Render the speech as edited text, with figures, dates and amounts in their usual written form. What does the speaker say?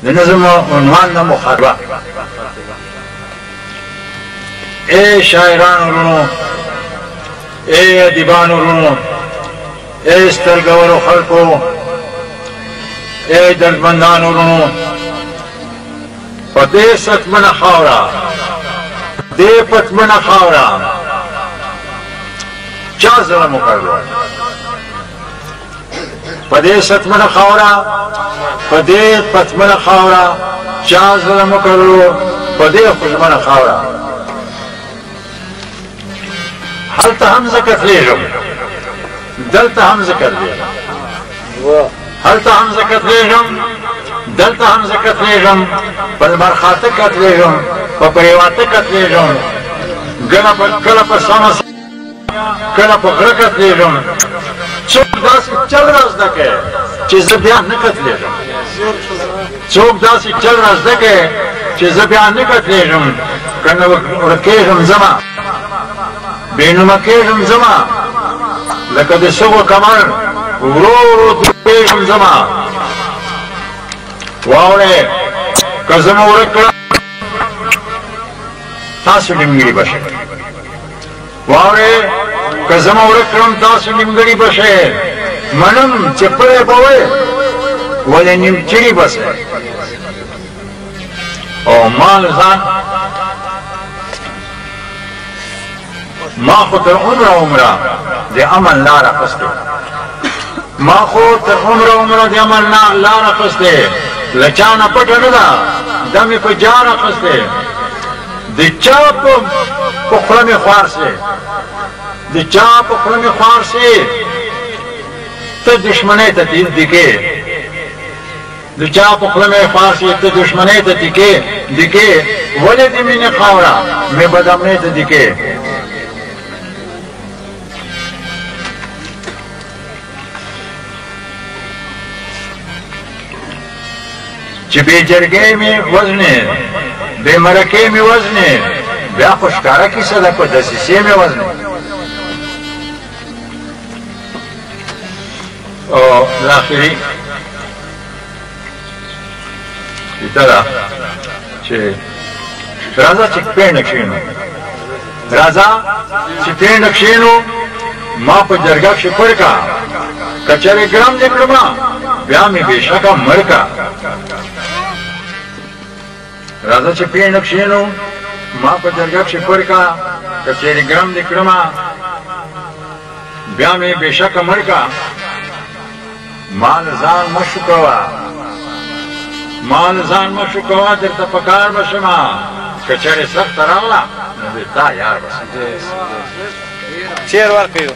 د نظم عنوان د مخاطبه. اے شاعران ورونو، اے ادیبان ورونو، اے سترګورو خلکو، اے دردمندان ورونو، په دې ستمنه خاوره، دې پتمنه خاوره چا ظلم وکړلو؟ په دې ستمنه خاوره، په دې پتمنه خاوره چا ظلم وکړلو؟ په دې خوشمنه خاوره هلته هم زه کتلېږم، دلته هم زه کتلېږم، هلته هم زه کتلېږم، دلته هم زه کتلېږم، په لمر خاته کتلېږم، په پریواته کتلېږم، کله په سمه کله په غره کتلېږم. څوک داسې چل را زده کوي چې زه بیا نه کتلېږم، څوک داسې چل را زده کوي چې زه بیا نه کتلېږم. که نه ورکېږم ځمه، بې نومه کېږم ځمه، لکه د سږو کمر ورو ورو درېږم ځمه. واورئ، که زه مو ورک کړم تاسو نیمګړي به شئ. واورئ، که زه مو ورک کړم تاسو نیمګړي به شئ. منم چې پلی به وئ ولې نیمچړي به شئ. او ما له ځان ما خو تر عمره د امن لار اخیستې، ما خو تر عمره د امن لار اخیستې، له چا نه پټه نه ده، دا مې په جار اخیستې. د چا په خوله مې خوار سې، د چا په خوله مې خوار سې، ته دشمنۍ ته دیکې، د چا په خوله مې خوار سې، ته دشمنۍ ته دیکې، ولې د مینې خاوره مې بدامنۍ ته دیکې. چې بې جرګې مې وزنې، بې مرکې مې وزنې، بیا خو ښکاره کیسه ده، په دسیسې مې وزنې. او لاخري کیسه ده چې راځه چې پېنډه کښېنو، راځه چې پېنډه کښېنو، ما په جرګه کښې پړ کا، که چېرې ګرم دې کړمه بیا مې بېشکه مړ کا. راځه چې پېنډه کښېنو، ما په جرګه کښې پړ کا، که چېرې ګرم دې کړمه بیا مې بېشکه مړ کا. ما له ځان مه شو کوه، ما له ځان مه شو کوه، درته په کار به شمه، که چېرې سخته راغله نو د تا یار به شم. چیر ورکوي.